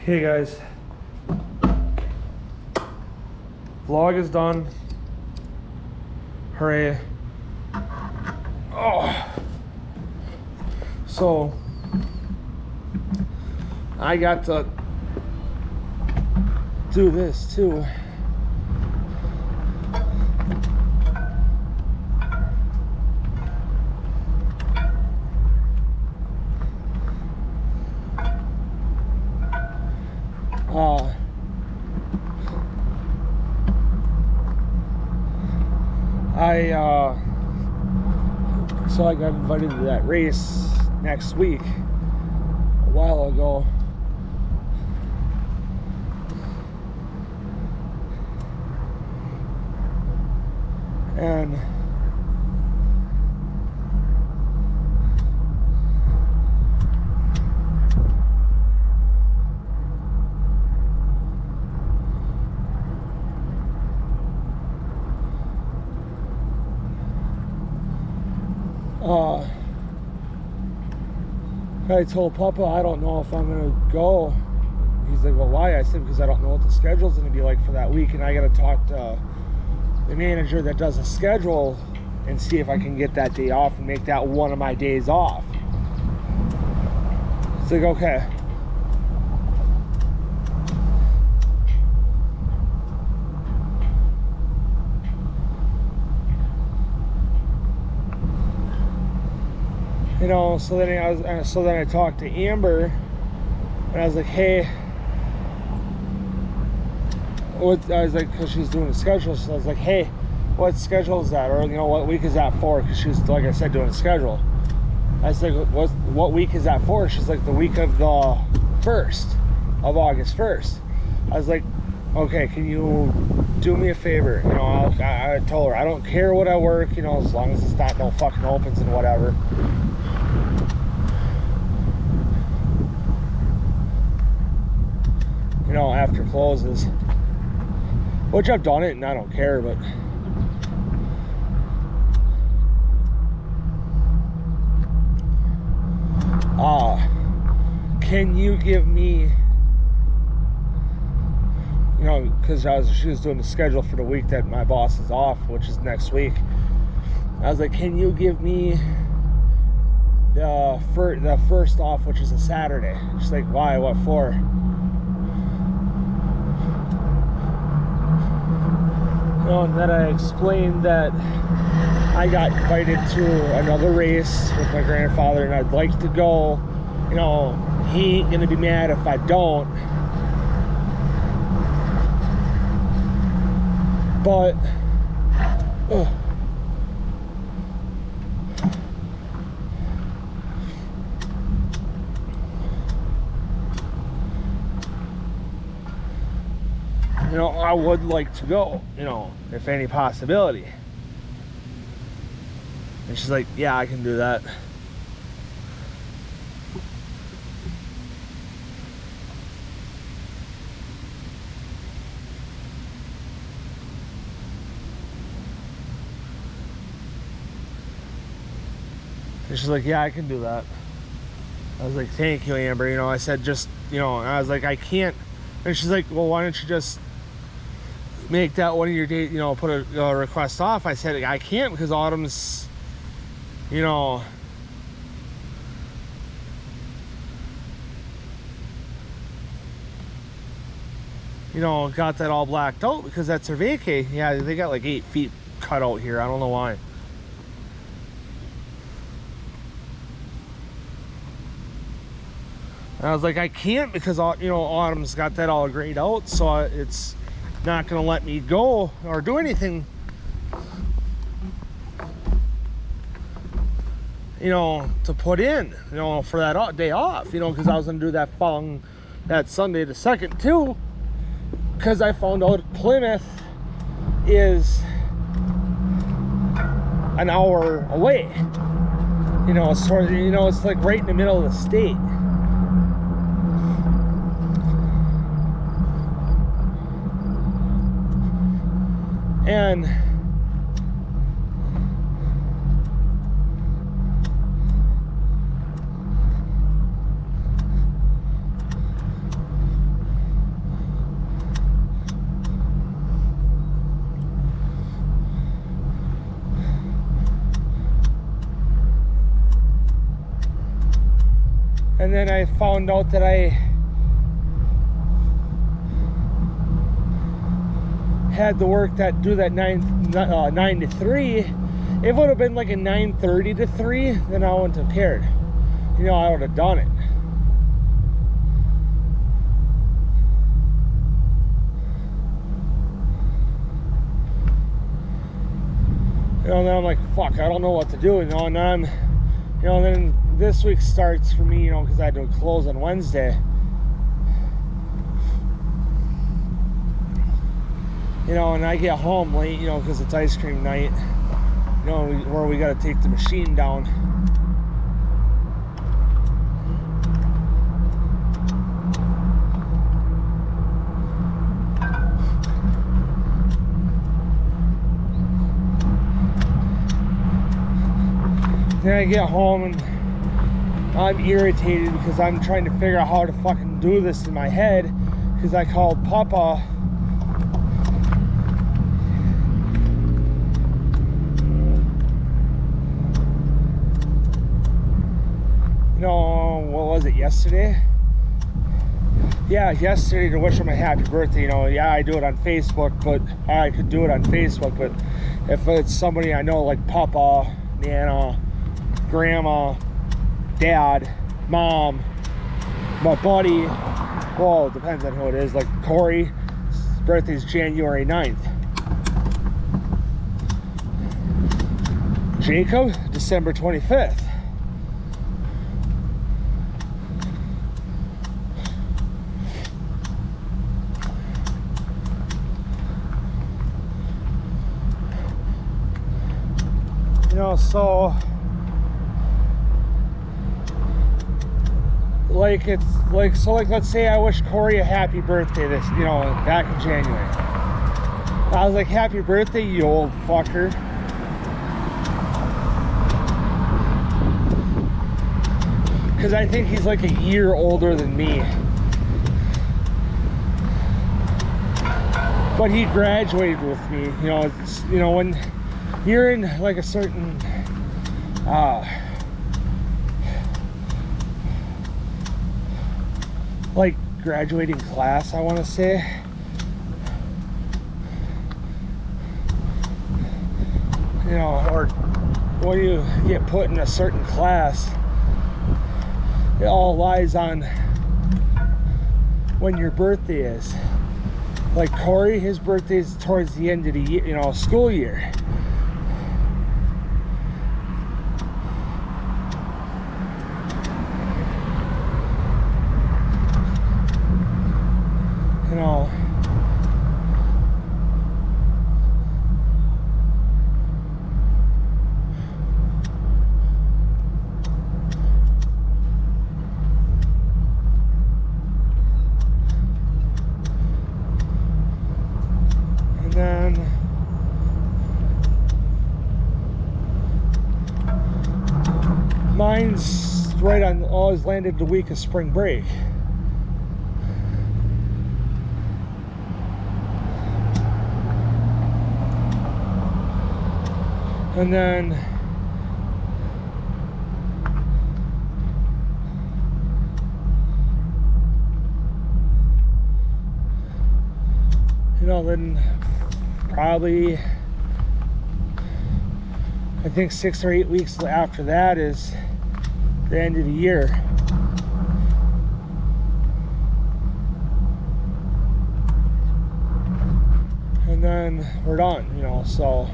Hey guys, vlog is done. Hooray. Oh, so I got to do this too. So I got invited to that race next week a while ago. And I told Papa I don't know if I'm gonna go. He's like, well, why? I said, because I don't know what the schedule's gonna be like for that week, and I gotta talk to the manager that does the schedule and see if I can get that day off and make that one of my days off. It's like, okay. You know, so then I talked to Amber, and I was like, hey, because she's doing the schedule, so I was like, hey, what schedule is that? Or, you know, what week is that for? Because she was, like I said, doing the schedule. I was like, what week is that for? She's like, the week of the 1st of August 1st. I was like, okay, can you do me a favor? You know, I told her, I don't care what I work, you know, as long as it's not no fucking opens and whatever. You know, after closes, which I've done it and I don't care, but can you give me, you know, because she was doing the schedule for the week that my boss is off, which is next week. I was like, can you give me the first off, which is a Saturday? She's like, why? What for? And then I explained that I got invited to another race with my grandfather and I'd like to go. You know, he ain't gonna be mad if I don't. But you know, I would like to go, you know, if any possibility. And she's like, yeah, I can do that. And she's like, yeah, I can do that. I was like, thank you, Amber. You know, I said, just, you know, I was like, I can't. And she's like, well, why don't you just make that one of your days, you know, put a request off. I said, I can't because Autumn's, you know, got that all blacked out because that's her vacay. Yeah, they got like 8 feet cut out here. I don't know why. And I was like, I can't because, you know, Autumn's got that all grayed out, so it's not gonna let me go or do anything, you know, to put in, you know, for that day off, you know, because I was gonna do that Sunday the 2nd too, because I found out Plymouth is an hour away, you know, sort of, you know, it's like right in the middle of the state. And And then I found out that I had to work do that 9 to 3. If it would have been like a 9:30 to 3, then I wouldn't have cared. You know, I would have done it. You know, and then I'm like, fuck, I don't know what to do. You know, and I'm, you know, and then this week starts for me, you know, because I had to close on Wednesday. You know, and I get home late, you know, because it's ice cream night, you know, where we got to take the machine down. Then I get home and I'm irritated because I'm trying to figure out how to fucking do this in my head, because I called Papa. You know, what was it, yesterday? Yeah, yesterday, to wish him a happy birthday. You know, yeah, I do it on Facebook, but I could do it on Facebook, but if it's somebody I know, like Papa, Nana, Grandma, Dad, Mom, my buddy, well, it depends on who it is, like Corey, his birthday's January 9th. Jacob, December 25th. You know, so like it's like, so like, let's say I wish Corey a happy birthday this, you know, back in January. I was like, happy birthday, you old fucker. Because I think he's like a year older than me. But he graduated with me, you know. It's, you know, when you're in like a certain like graduating class, I want to say, you know, or when you get put in a certain class, it all lies on when your birthday is. Like Corey, his birthday is towards the end of the year, you know, school year. You know, and then mine's right on, always landed the week of spring break. And then you know, then probably I think 6 or 8 weeks after that is the end of the year. And then we're done, you know, so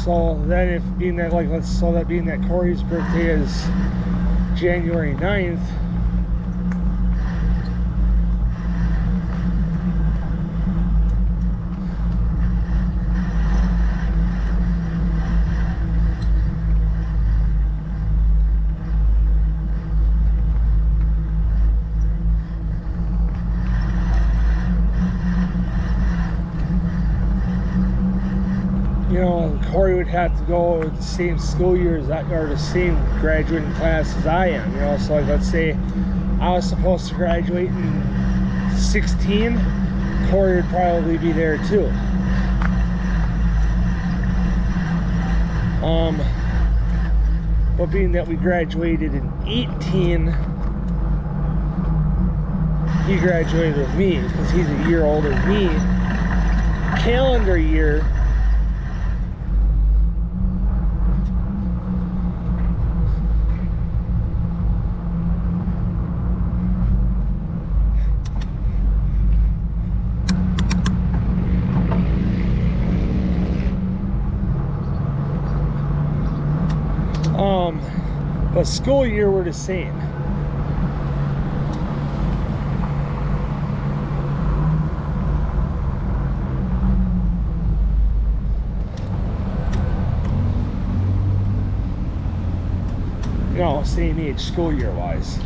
so then if being that, like, let's, so that being that Corey's birthday is January 9th, know, Corey would have to go the same school year as I, or the same graduating class as I am, you know. So like, let's say I was supposed to graduate in 16, Corey would probably be there too. But being that we graduated in 18, he graduated with me because he's a year older than me. Calendar year, but school year we're the same. You know, same age school year wise.